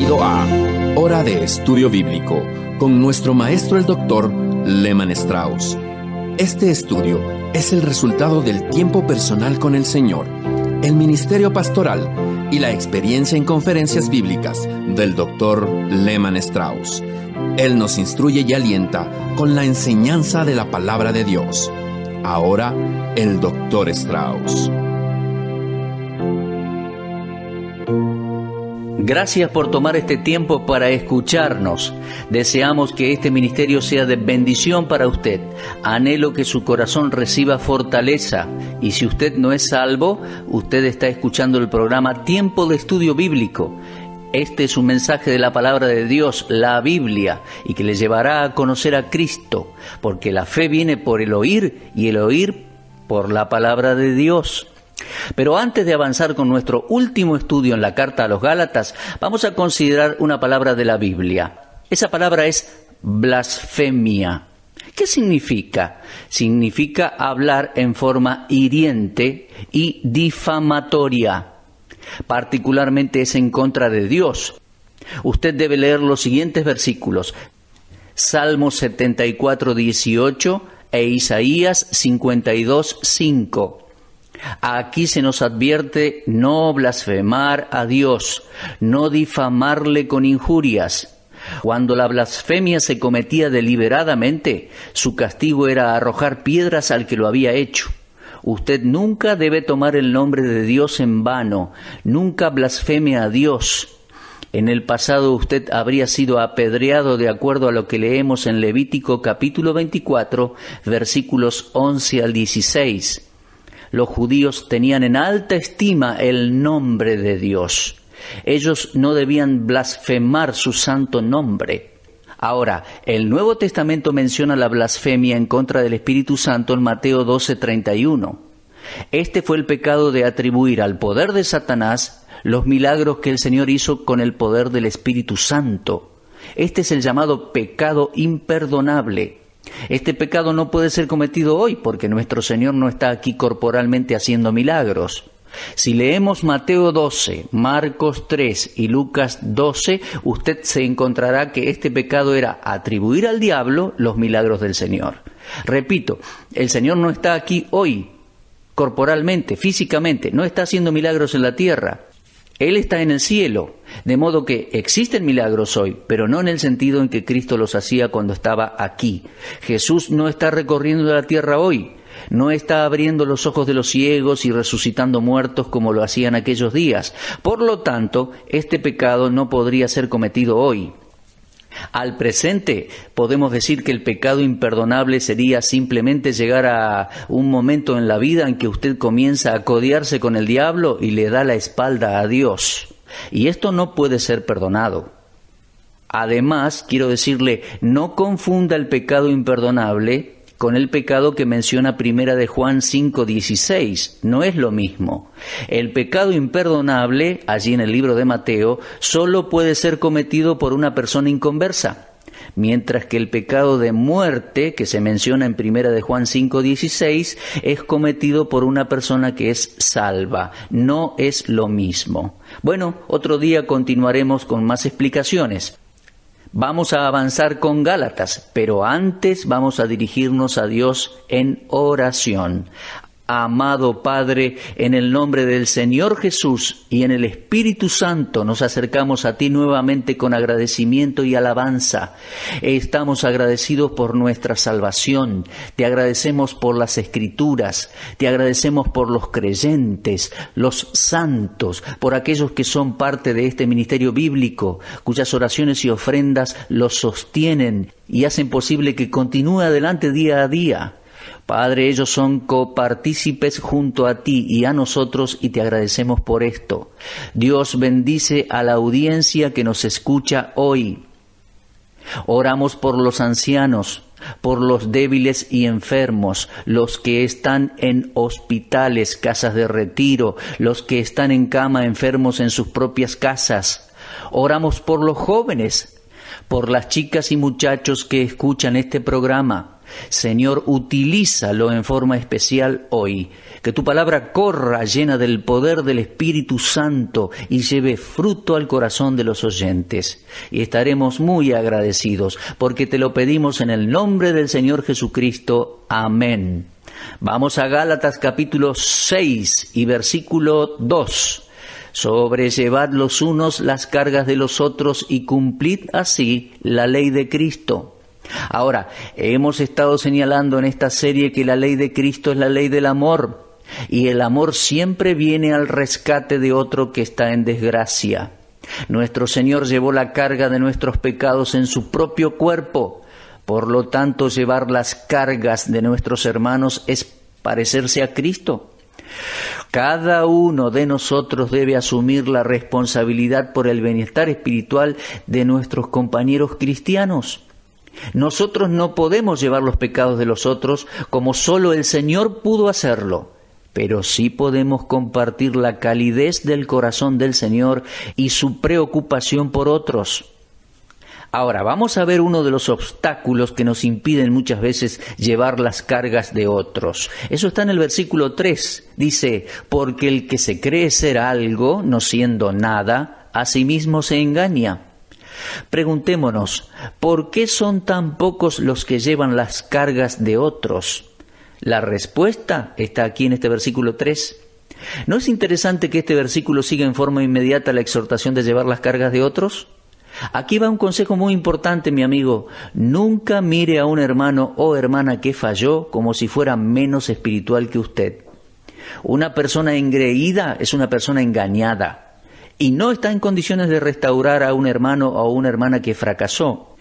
Bienvenido a Hora de Estudio Bíblico con nuestro maestro el Dr. Lehman Strauss. Este estudio es el resultado del tiempo personal con el Señor, el ministerio pastoral y la experiencia en conferencias bíblicas del Dr. Lehman Strauss. Él nos instruye y alienta con la enseñanza de la palabra de Dios. Ahora, el Dr. Strauss. Gracias por tomar este tiempo para escucharnos. Deseamos que este ministerio sea de bendición para usted. Anhelo que su corazón reciba fortaleza. Y si usted no es salvo, usted está escuchando el programa Tiempo de Estudio Bíblico. Este es un mensaje de la palabra de Dios, la Biblia, y que le llevará a conocer a Cristo, porque la fe viene por el oír y el oír por la palabra de Dios. Pero antes de avanzar con nuestro último estudio en la carta a los Gálatas, vamos a considerar una palabra de la Biblia. Esa palabra es blasfemia. ¿Qué significa? Significa hablar en forma hiriente y difamatoria. Particularmente es en contra de Dios. Usted debe leer los siguientes versículos: Salmo 74:18 e Isaías 52:5. Aquí se nos advierte no blasfemar a Dios, no difamarle con injurias. Cuando la blasfemia se cometía deliberadamente, su castigo era arrojar piedras al que lo había hecho. Usted nunca debe tomar el nombre de Dios en vano, nunca blasfeme a Dios. En el pasado usted habría sido apedreado de acuerdo a lo que leemos en Levítico capítulo 24, versículos 11 al 16. Los judíos tenían en alta estima el nombre de Dios. Ellos no debían blasfemar su santo nombre. Ahora, el Nuevo Testamento menciona la blasfemia en contra del Espíritu Santo en Mateo 12:31. Este fue el pecado de atribuir al poder de Satanás los milagros que el Señor hizo con el poder del Espíritu Santo. Este es el llamado pecado imperdonable. Este pecado no puede ser cometido hoy porque nuestro Señor no está aquí corporalmente haciendo milagros. Si leemos Mateo 12, Marcos 3 y Lucas 12, usted se encontrará que este pecado era atribuir al diablo los milagros del Señor. Repito, el Señor no está aquí hoy corporalmente, físicamente, no está haciendo milagros en la tierra. Él está en el cielo, de modo que existen milagros hoy, pero no en el sentido en que Cristo los hacía cuando estaba aquí. Jesús no está recorriendo la tierra hoy, no está abriendo los ojos de los ciegos y resucitando muertos como lo hacían aquellos días. Por lo tanto, este pecado no podría ser cometido hoy. Al presente, podemos decir que el pecado imperdonable sería simplemente llegar a un momento en la vida en que usted comienza a codearse con el diablo y le da la espalda a Dios. Y esto no puede ser perdonado. Además, quiero decirle, no confunda el pecado imperdonable con el pecado que menciona Primera de Juan 5:16. No es lo mismo. El pecado imperdonable, allí en el libro de Mateo, solo puede ser cometido por una persona inconversa, mientras que el pecado de muerte, que se menciona en Primera de Juan 5:16, es cometido por una persona que es salva. No es lo mismo. Bueno, otro día continuaremos con más explicaciones. Vamos a avanzar con Gálatas, pero antes vamos a dirigirnos a Dios en oración. Amado Padre, en el nombre del Señor Jesús y en el Espíritu Santo nos acercamos a ti nuevamente con agradecimiento y alabanza. Estamos agradecidos por nuestra salvación, te agradecemos por las Escrituras, te agradecemos por los creyentes, los santos, por aquellos que son parte de este ministerio bíblico, cuyas oraciones y ofrendas los sostienen y hacen posible que continúe adelante día a día. Padre, ellos son copartícipes junto a ti y a nosotros y te agradecemos por esto. Dios bendice a la audiencia que nos escucha hoy. Oramos por los ancianos, por los débiles y enfermos, los que están en hospitales, casas de retiro, los que están en cama enfermos en sus propias casas. Oramos por los jóvenes, por las chicas y muchachos que escuchan este programa, Señor, utilízalo en forma especial hoy. Que tu palabra corra llena del poder del Espíritu Santo y lleve fruto al corazón de los oyentes. Y estaremos muy agradecidos porque te lo pedimos en el nombre del Señor Jesucristo. Amén. Vamos a Gálatas capítulo 6 y versículo 2. Sobrellevad los unos las cargas de los otros y cumplid así la ley de Cristo. Ahora, hemos estado señalando en esta serie que la ley de Cristo es la ley del amor, y el amor siempre viene al rescate de otro que está en desgracia. Nuestro Señor llevó la carga de nuestros pecados en su propio cuerpo, por lo tanto, llevar las cargas de nuestros hermanos es parecerse a Cristo. Cada uno de nosotros debe asumir la responsabilidad por el bienestar espiritual de nuestros compañeros cristianos. Nosotros no podemos llevar los pecados de los otros como solo el Señor pudo hacerlo, pero sí podemos compartir la calidez del corazón del Señor y su preocupación por otros. Ahora, vamos a ver uno de los obstáculos que nos impiden muchas veces llevar las cargas de otros. Eso está en el versículo 3. Dice, porque el que se cree ser algo, no siendo nada, a sí mismo se engaña. Preguntémonos, ¿por qué son tan pocos los que llevan las cargas de otros? La respuesta está aquí en este versículo 3. ¿No es interesante que este versículo siga en forma inmediata la exhortación de llevar las cargas de otros? Aquí va un consejo muy importante, mi amigo. Nunca mire a un hermano o hermana que falló como si fuera menos espiritual que usted. Una persona engreída es una persona engañada y no está en condiciones de restaurar a un hermano o una hermana que fracasó.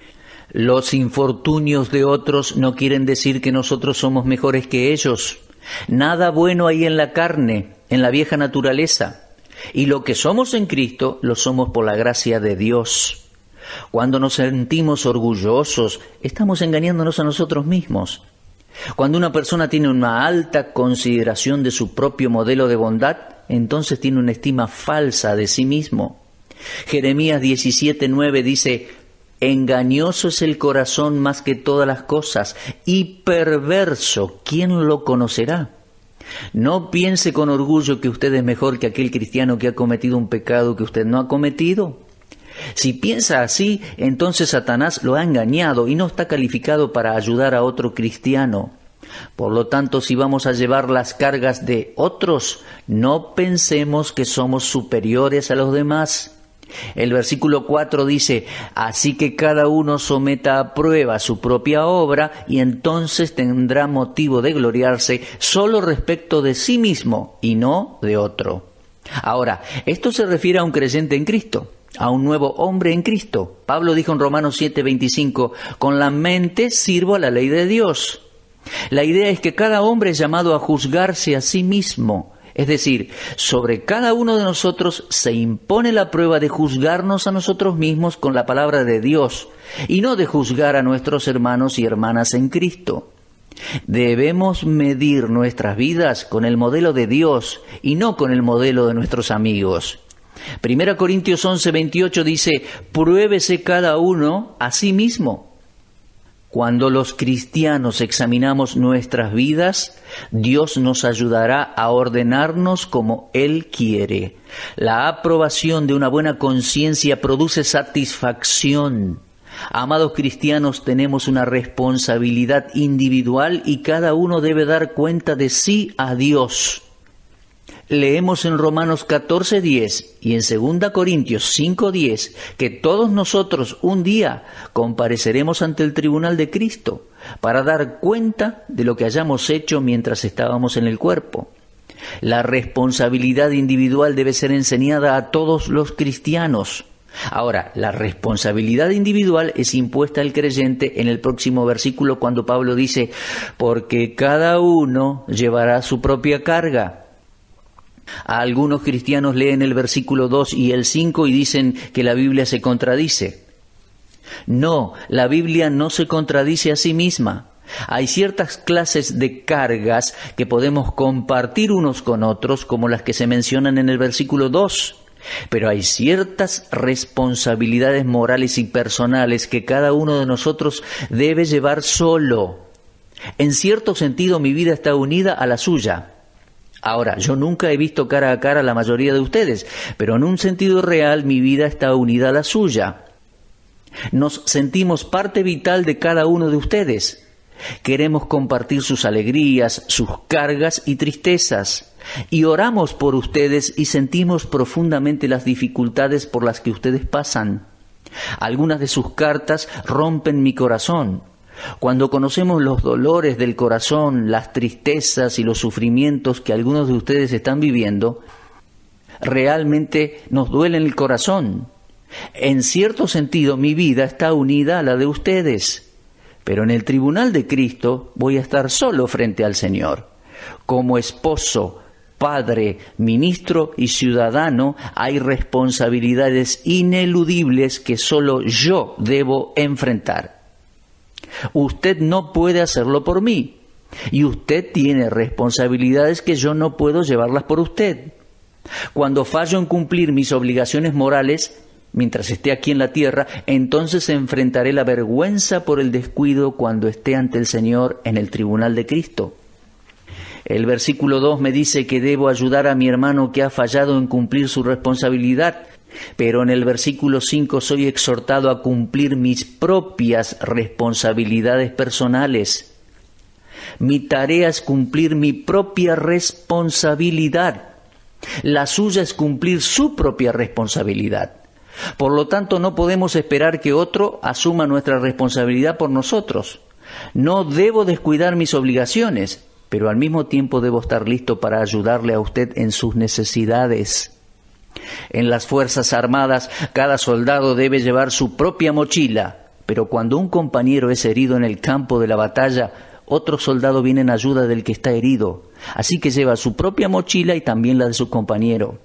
Los infortunios de otros no quieren decir que nosotros somos mejores que ellos. Nada bueno hay en la carne, en la vieja naturaleza. Y lo que somos en Cristo, lo somos por la gracia de Dios. Cuando nos sentimos orgullosos, estamos engañándonos a nosotros mismos. Cuando una persona tiene una alta consideración de su propio modelo de bondad, entonces tiene una estima falsa de sí mismo. Jeremías 17:9 dice, engañoso es el corazón más que todas las cosas, y perverso, ¿quién lo conocerá? No piense con orgullo que usted es mejor que aquel cristiano que ha cometido un pecado que usted no ha cometido. Si piensa así, entonces Satanás lo ha engañado y no está calificado para ayudar a otro cristiano. Por lo tanto, si vamos a llevar las cargas de otros, no pensemos que somos superiores a los demás. El versículo 4 dice, así que cada uno someta a prueba su propia obra y entonces tendrá motivo de gloriarse solo respecto de sí mismo y no de otro. Ahora, esto se refiere a un creyente en Cristo, a un nuevo hombre en Cristo. Pablo dijo en Romanos 7:25, con la mente sirvo a la ley de Dios. La idea es que cada hombre es llamado a juzgarse a sí mismo. Es decir, sobre cada uno de nosotros se impone la prueba de juzgarnos a nosotros mismos con la palabra de Dios y no de juzgar a nuestros hermanos y hermanas en Cristo. Debemos medir nuestras vidas con el modelo de Dios y no con el modelo de nuestros amigos. 1 Corintios 11:28 dice, pruébese cada uno a sí mismo. Cuando los cristianos examinamos nuestras vidas, Dios nos ayudará a ordenarnos como Él quiere. La aprobación de una buena conciencia produce satisfacción. Amados cristianos, tenemos una responsabilidad individual y cada uno debe dar cuenta de sí a Dios. Leemos en Romanos 14:10 y en 2 Corintios 5:10 que todos nosotros un día compareceremos ante el tribunal de Cristo para dar cuenta de lo que hayamos hecho mientras estábamos en el cuerpo. La responsabilidad individual debe ser enseñada a todos los cristianos. Ahora, la responsabilidad individual es impuesta al creyente en el próximo versículo cuando Pablo dice, porque cada uno llevará su propia carga. A algunos cristianos leen el versículo 2 y el 5 y dicen que la Biblia se contradice. No, la Biblia no se contradice a sí misma. Hay ciertas clases de cargas que podemos compartir unos con otros, como las que se mencionan en el versículo 2. Pero hay ciertas responsabilidades morales y personales que cada uno de nosotros debe llevar solo. En cierto sentido, mi vida está unida a la suya. Ahora, yo nunca he visto cara a cara a la mayoría de ustedes, pero en un sentido real mi vida está unida a la suya. Nos sentimos parte vital de cada uno de ustedes. Queremos compartir sus alegrías, sus cargas y tristezas. Y oramos por ustedes y sentimos profundamente las dificultades por las que ustedes pasan. Algunas de sus cartas rompen mi corazón. Cuando conocemos los dolores del corazón, las tristezas y los sufrimientos que algunos de ustedes están viviendo, realmente nos duele en el corazón. En cierto sentido, mi vida está unida a la de ustedes. Pero en el tribunal de Cristo voy a estar solo frente al Señor. Como esposo, padre, ministro y ciudadano, hay responsabilidades ineludibles que solo yo debo enfrentar. Usted no puede hacerlo por mí, y usted tiene responsabilidades que yo no puedo llevarlas por usted. Cuando fallo en cumplir mis obligaciones morales, mientras esté aquí en la tierra, entonces enfrentaré la vergüenza por el descuido cuando esté ante el Señor en el tribunal de Cristo. El versículo 2 me dice que debo ayudar a mi hermano que ha fallado en cumplir su responsabilidad, pero en el versículo 5 soy exhortado a cumplir mis propias responsabilidades personales. Mi tarea es cumplir mi propia responsabilidad. La suya es cumplir su propia responsabilidad. Por lo tanto, no podemos esperar que otro asuma nuestra responsabilidad por nosotros. No debo descuidar mis obligaciones, pero al mismo tiempo debo estar listo para ayudarle a usted en sus necesidades. En las Fuerzas Armadas, cada soldado debe llevar su propia mochila, pero cuando un compañero es herido en el campo de la batalla, otro soldado viene en ayuda del que está herido. Así que lleva su propia mochila y también la de su compañero.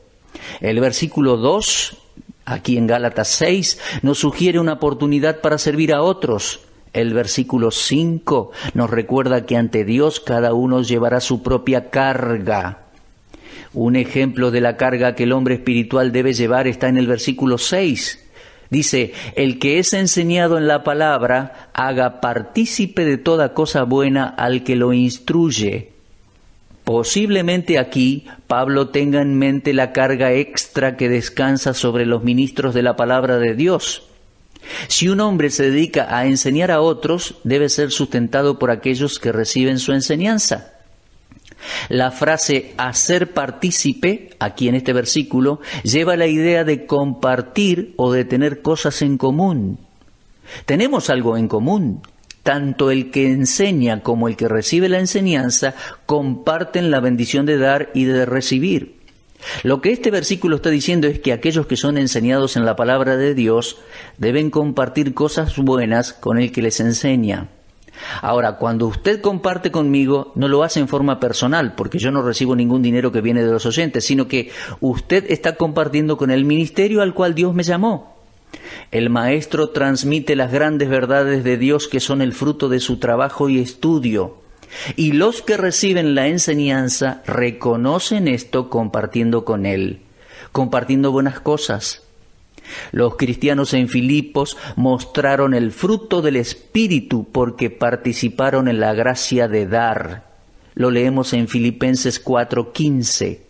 El versículo 2, aquí en Gálatas 6, nos sugiere una oportunidad para servir a otros. El versículo 5 nos recuerda que ante Dios cada uno llevará su propia carga. Un ejemplo de la carga que el hombre espiritual debe llevar está en el versículo 6. Dice, el que es enseñado en la palabra, haga partícipe de toda cosa buena al que lo instruye. Posiblemente aquí Pablo tenga en mente la carga extra que descansa sobre los ministros de la palabra de Dios. Si un hombre se dedica a enseñar a otros, debe ser sustentado por aquellos que reciben su enseñanza. La frase hacer partícipe, aquí en este versículo, lleva la idea de compartir o de tener cosas en común. Tenemos algo en común. Tanto el que enseña como el que recibe la enseñanza comparten la bendición de dar y de recibir. Lo que este versículo está diciendo es que aquellos que son enseñados en la palabra de Dios deben compartir cosas buenas con el que les enseña. Ahora, cuando usted comparte conmigo, no lo hace en forma personal, porque yo no recibo ningún dinero que viene de los oyentes, sino que usted está compartiendo con el ministerio al cual Dios me llamó. El maestro transmite las grandes verdades de Dios que son el fruto de su trabajo y estudio. Y los que reciben la enseñanza reconocen esto compartiendo con él, compartiendo buenas cosas. Los cristianos en Filipos mostraron el fruto del Espíritu porque participaron en la gracia de dar. Lo leemos en Filipenses 4:15.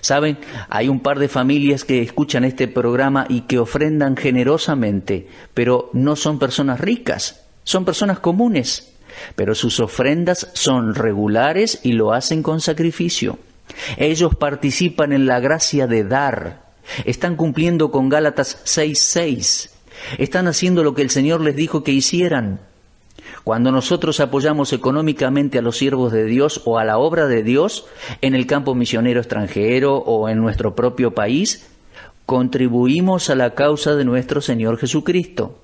¿Saben? Hay un par de familias que escuchan este programa y que ofrendan generosamente, pero no son personas ricas, son personas comunes. Pero sus ofrendas son regulares y lo hacen con sacrificio. Ellos participan en la gracia de dar. Están cumpliendo con Gálatas 6:6. Están haciendo lo que el Señor les dijo que hicieran. Cuando nosotros apoyamos económicamente a los siervos de Dios o a la obra de Dios en el campo misionero extranjero o en nuestro propio país, contribuimos a la causa de nuestro Señor Jesucristo.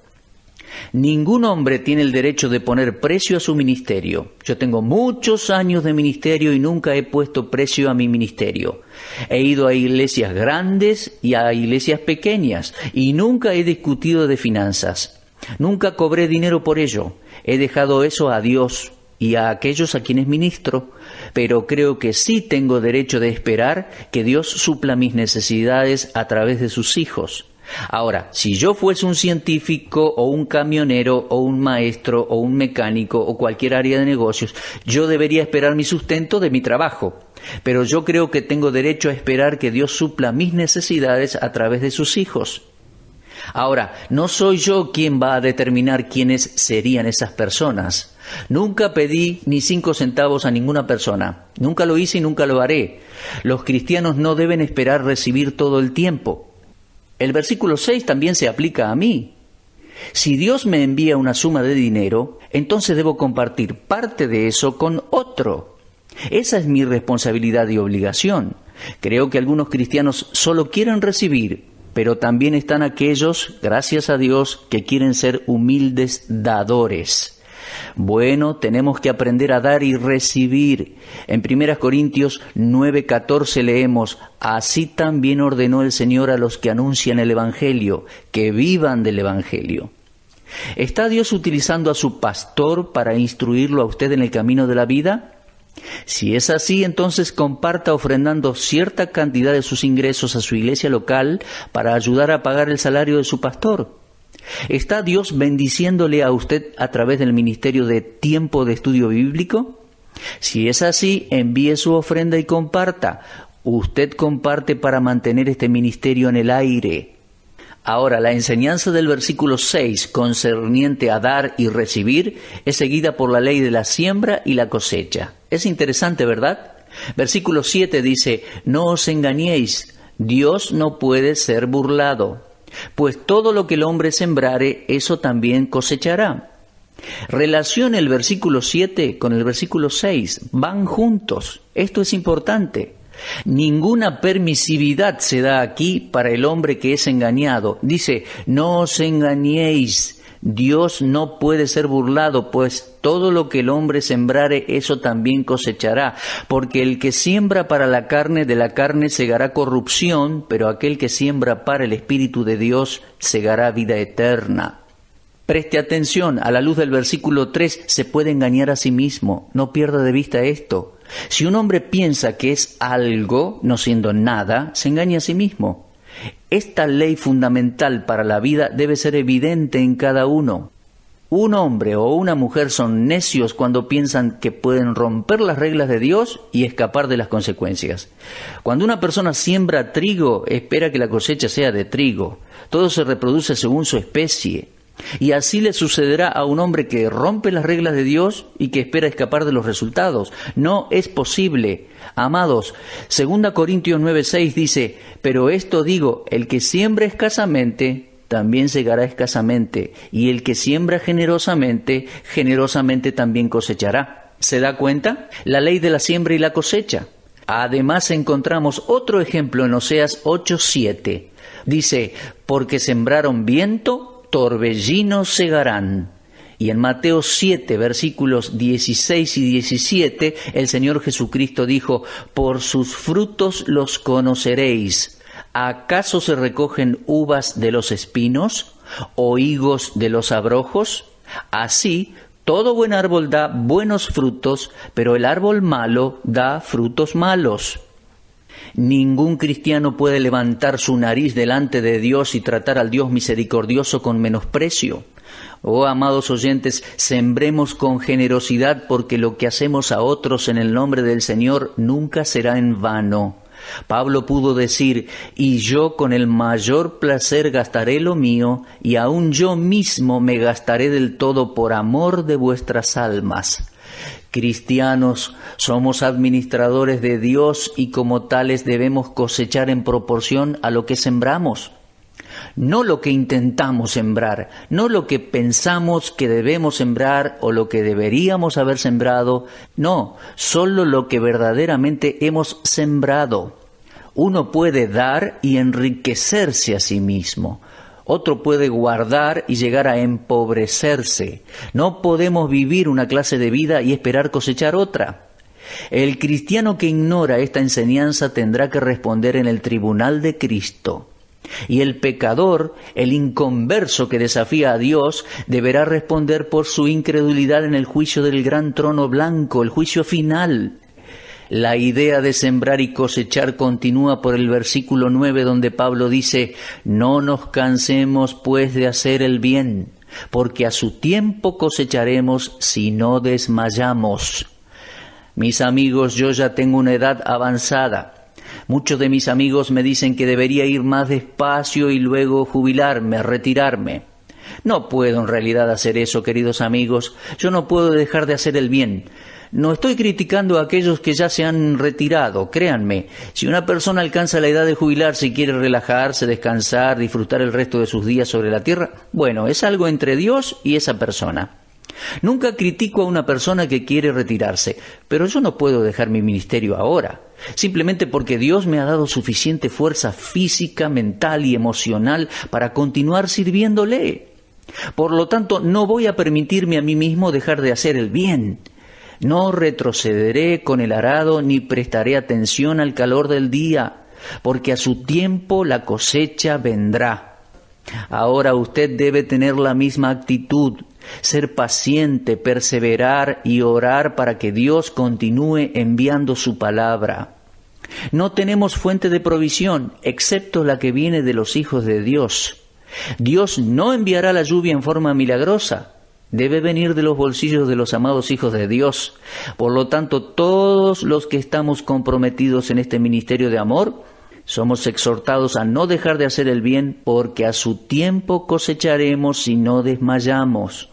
Ningún hombre tiene el derecho de poner precio a su ministerio. Yo tengo muchos años de ministerio y nunca he puesto precio a mi ministerio. He ido a iglesias grandes y a iglesias pequeñas y nunca he discutido de finanzas. Nunca cobré dinero por ello. He dejado eso a Dios y a aquellos a quienes ministro, pero creo que sí tengo derecho de esperar que Dios supla mis necesidades a través de sus hijos. Ahora, si yo fuese un científico o un camionero o un maestro o un mecánico o cualquier área de negocios, yo debería esperar mi sustento de mi trabajo. Pero yo creo que tengo derecho a esperar que Dios supla mis necesidades a través de sus hijos. Ahora, no soy yo quien va a determinar quiénes serían esas personas. Nunca pedí ni 5 centavos a ninguna persona. Nunca lo hice y nunca lo haré. Los cristianos no deben esperar recibir todo el tiempo. El versículo 6 también se aplica a mí. Si Dios me envía una suma de dinero, entonces debo compartir parte de eso con otro. Esa es mi responsabilidad y obligación. Creo que algunos cristianos solo quieren recibir, pero también están aquellos, gracias a Dios, que quieren ser humildes dadores. Bueno, tenemos que aprender a dar y recibir. En 1 Corintios 9:14 leemos: así también ordenó el Señor a los que anuncian el Evangelio, que vivan del Evangelio. ¿Está Dios utilizando a su pastor para instruirlo a usted en el camino de la vida? Si es así, entonces comparta ofrendando cierta cantidad de sus ingresos a su iglesia local para ayudar a pagar el salario de su pastor. ¿Está Dios bendiciéndole a usted a través del ministerio de tiempo de estudio bíblico? Si es así, envíe su ofrenda y comparta. Usted comparte para mantener este ministerio en el aire. Ahora, la enseñanza del versículo 6 concerniente a dar y recibir es seguida por la ley de la siembra y la cosecha. Es interesante, ¿verdad? Versículo 7 dice: no os engañéis, Dios no puede ser burlado. Pues todo lo que el hombre sembrare, eso también cosechará. Relacione el versículo 7 con el versículo 6. Van juntos. Esto es importante. Ninguna permisividad se da aquí para el hombre que es engañado. Dice: no os engañéis. Dios no puede ser burlado, pues todo lo que el hombre sembrare, eso también cosechará. Porque el que siembra para la carne, de la carne segará corrupción, pero aquel que siembra para el Espíritu de Dios segará vida eterna. Preste atención, a la luz del versículo 3 se puede engañar a sí mismo. No pierda de vista esto. Si un hombre piensa que es algo, no siendo nada, se engaña a sí mismo. Esta ley fundamental para la vida debe ser evidente en cada uno. Un hombre o una mujer son necios cuando piensan que pueden romper las reglas de Dios y escapar de las consecuencias. Cuando una persona siembra trigo, espera que la cosecha sea de trigo. Todo se reproduce según su especie. Y así le sucederá a un hombre que rompe las reglas de Dios y que espera escapar de los resultados. No es posible. Amados, 2 Corintios 9:6 dice: pero esto digo, el que siembra escasamente, también segará escasamente, y el que siembra generosamente, generosamente también cosechará. ¿Se da cuenta? La ley de la siembra y la cosecha. Además encontramos otro ejemplo en Oseas 8:7. Dice: porque sembraron viento, torbellinos segarán. Y en Mateo 7, versículos 16 y 17, el Señor Jesucristo dijo: por sus frutos los conoceréis. ¿Acaso se recogen uvas de los espinos o higos de los abrojos? Así, todo buen árbol da buenos frutos, pero el árbol malo da frutos malos. Ningún cristiano puede levantar su nariz delante de Dios y tratar al Dios misericordioso con menosprecio. Oh, amados oyentes, sembremos con generosidad, porque lo que hacemos a otros en el nombre del Señor nunca será en vano. Pablo pudo decir: y yo con el mayor placer gastaré lo mío, y aun yo mismo me gastaré del todo por amor de vuestras almas. Cristianos, somos administradores de Dios y como tales debemos cosechar en proporción a lo que sembramos. No lo que intentamos sembrar, no lo que pensamos que debemos sembrar o lo que deberíamos haber sembrado, no, solo lo que verdaderamente hemos sembrado. Uno puede dar y enriquecerse a sí mismo. Otro puede guardar y llegar a empobrecerse. No podemos vivir una clase de vida y esperar cosechar otra. El cristiano que ignora esta enseñanza tendrá que responder en el tribunal de Cristo. Y el pecador, el inconverso que desafía a Dios, deberá responder por su incredulidad en el juicio del gran trono blanco, el juicio final. La idea de sembrar y cosechar continúa por el versículo 9, donde Pablo dice: no nos cansemos pues de hacer el bien, porque a su tiempo cosecharemos si no desmayamos. Mis amigos, yo ya tengo una edad avanzada. Muchos de mis amigos me dicen que debería ir más despacio y luego jubilarme, retirarme. No puedo en realidad hacer eso, queridos amigos. Yo no puedo dejar de hacer el bien. No estoy criticando a aquellos que ya se han retirado, créanme. Si una persona alcanza la edad de jubilarse y quiere relajarse, descansar, disfrutar el resto de sus días sobre la tierra, bueno, es algo entre Dios y esa persona. Nunca critico a una persona que quiere retirarse, pero yo no puedo dejar mi ministerio ahora, simplemente porque Dios me ha dado suficiente fuerza física, mental y emocional para continuar sirviéndole. Por lo tanto, no voy a permitirme a mí mismo dejar de hacer el bien. No retrocederé con el arado ni prestaré atención al calor del día, porque a su tiempo la cosecha vendrá. Ahora usted debe tener la misma actitud, ser paciente, perseverar y orar para que Dios continúe enviando su palabra. No tenemos fuente de provisión, excepto la que viene de los hijos de Dios. Dios no enviará la lluvia en forma milagrosa. Debe venir de los bolsillos de los amados hijos de Dios. Por lo tanto, todos los que estamos comprometidos en este ministerio de amor, somos exhortados a no dejar de hacer el bien, porque a su tiempo cosecharemos si no desmayamos.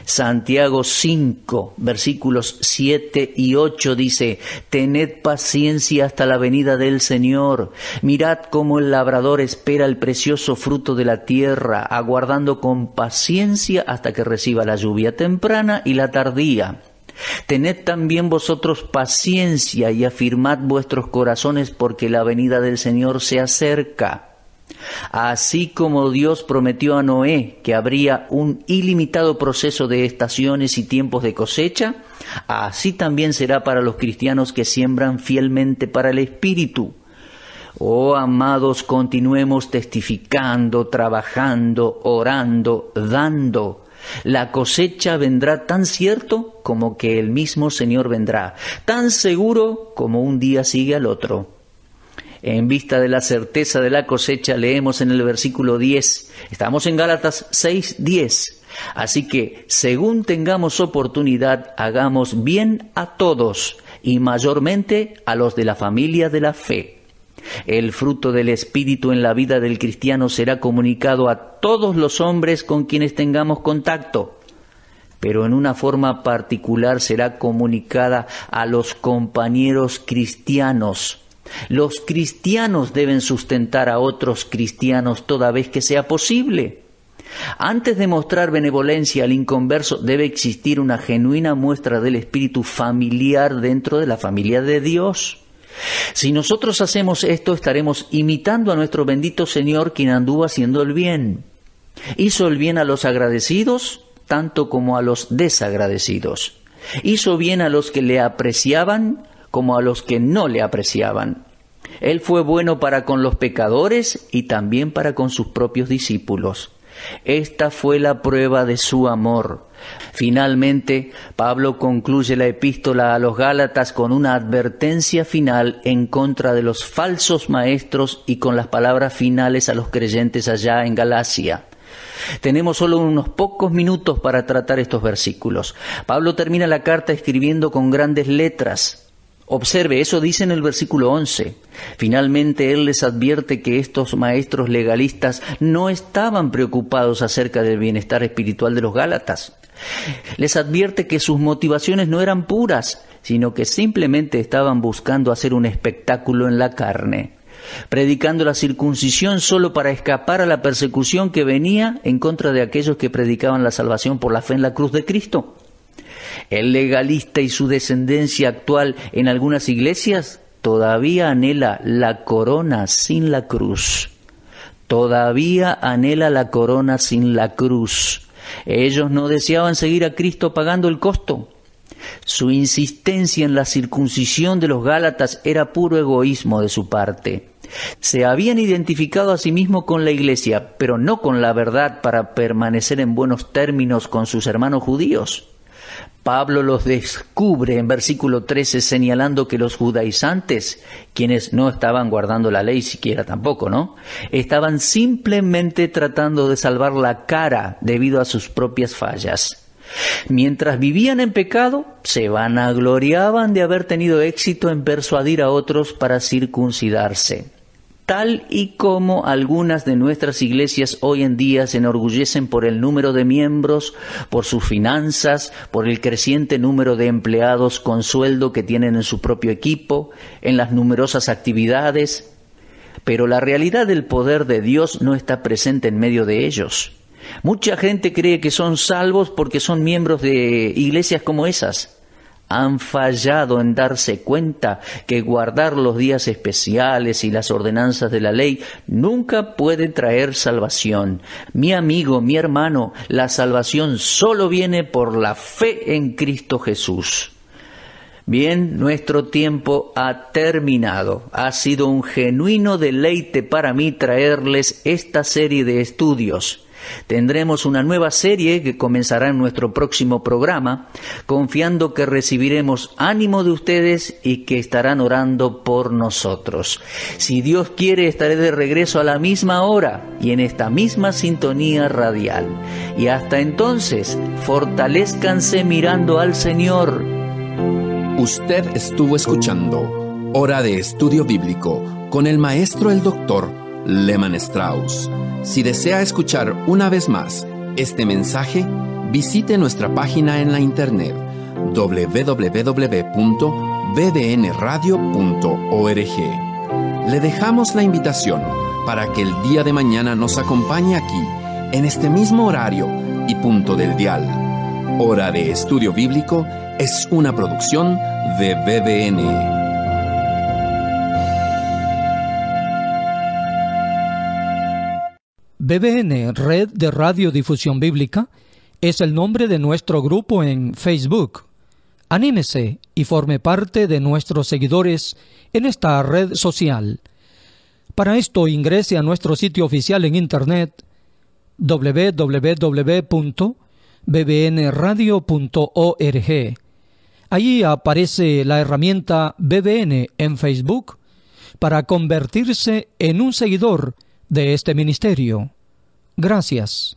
Santiago 5, versículos 7 y 8 dice: tened paciencia hasta la venida del Señor. Mirad cómo el labrador espera el precioso fruto de la tierra, aguardando con paciencia hasta que reciba la lluvia temprana y la tardía. Tened también vosotros paciencia y afirmad vuestros corazones, porque la venida del Señor se acerca. Así como Dios prometió a Noé que habría un ilimitado proceso de estaciones y tiempos de cosecha, así también será para los cristianos que siembran fielmente para el Espíritu. Oh, amados, continuemos testificando, trabajando, orando, dando. La cosecha vendrá tan cierto como que el mismo Señor vendrá, tan seguro como un día sigue al otro. En vista de la certeza de la cosecha, leemos en el versículo 10, estamos en Gálatas 6:10. Así que, según tengamos oportunidad, hagamos bien a todos, y mayormente a los de la familia de la fe. El fruto del Espíritu en la vida del cristiano será comunicado a todos los hombres con quienes tengamos contacto, pero en una forma particular será comunicada a los compañeros cristianos. Los cristianos deben sustentar a otros cristianos toda vez que sea posible. Antes de mostrar benevolencia al inconverso, debe existir una genuina muestra del espíritu familiar dentro de la familia de Dios. Si nosotros hacemos esto, estaremos imitando a nuestro bendito Señor, quien anduvo haciendo el bien. Hizo el bien a los agradecidos, tanto como a los desagradecidos. Hizo bien a los que le apreciaban, como a los que no le apreciaban. Él fue bueno para con los pecadores y también para con sus propios discípulos. Esta fue la prueba de su amor. Finalmente, Pablo concluye la epístola a los Gálatas con una advertencia final en contra de los falsos maestros y con las palabras finales a los creyentes allá en Galacia. Tenemos solo unos pocos minutos para tratar estos versículos. Pablo termina la carta escribiendo con grandes letras. Observe, eso dice en el versículo 11. Finalmente él les advierte que estos maestros legalistas no estaban preocupados acerca del bienestar espiritual de los Gálatas. Les advierte que sus motivaciones no eran puras, sino que simplemente estaban buscando hacer un espectáculo en la carne, predicando la circuncisión solo para escapar a la persecución que venía en contra de aquellos que predicaban la salvación por la fe en la cruz de Cristo. El legalista y su descendencia actual en algunas iglesias todavía anhela la corona sin la cruz. Todavía anhela la corona sin la cruz. Ellos no deseaban seguir a Cristo pagando el costo. Su insistencia en la circuncisión de los Gálatas era puro egoísmo de su parte. Se habían identificado a sí mismos con la iglesia, pero no con la verdad para permanecer en buenos términos con sus hermanos judíos. Pablo los descubre en versículo 13 señalando que los judaizantes, quienes no estaban guardando la ley siquiera tampoco, ¿no? Estaban simplemente tratando de salvar la cara debido a sus propias fallas. Mientras vivían en pecado, se vanagloriaban de haber tenido éxito en persuadir a otros para circuncidarse. Tal y como algunas de nuestras iglesias hoy en día se enorgullecen por el número de miembros, por sus finanzas, por el creciente número de empleados con sueldo que tienen en su propio equipo, en las numerosas actividades. Pero la realidad del poder de Dios no está presente en medio de ellos. Mucha gente cree que son salvos porque son miembros de iglesias como esas. Han fallado en darse cuenta que guardar los días especiales y las ordenanzas de la ley nunca puede traer salvación. Mi amigo, mi hermano, la salvación solo viene por la fe en Cristo Jesús. Bien, nuestro tiempo ha terminado. Ha sido un genuino deleite para mí traerles esta serie de estudios. Tendremos una nueva serie que comenzará en nuestro próximo programa, confiando que recibiremos ánimo de ustedes y que estarán orando por nosotros. Si Dios quiere, estaré de regreso a la misma hora y en esta misma sintonía radial. Y hasta entonces, fortalezcanse mirando al Señor. Usted estuvo escuchando Hora de Estudio Bíblico con el maestro el doctor Lehman Strauss. Si desea escuchar una vez más este mensaje, visite nuestra página en la internet www.bbnradio.org. Le dejamos la invitación para que el día de mañana nos acompañe aquí, en este mismo horario y punto del dial. Hora de Estudio Bíblico es una producción de BBN. BBN, Red de Radiodifusión Bíblica, es el nombre de nuestro grupo en Facebook. Anímese y forme parte de nuestros seguidores en esta red social. Para esto ingrese a nuestro sitio oficial en internet www.bbnradio.org. Allí aparece la herramienta BBN en Facebook para convertirse en un seguidor de este ministerio. Gracias.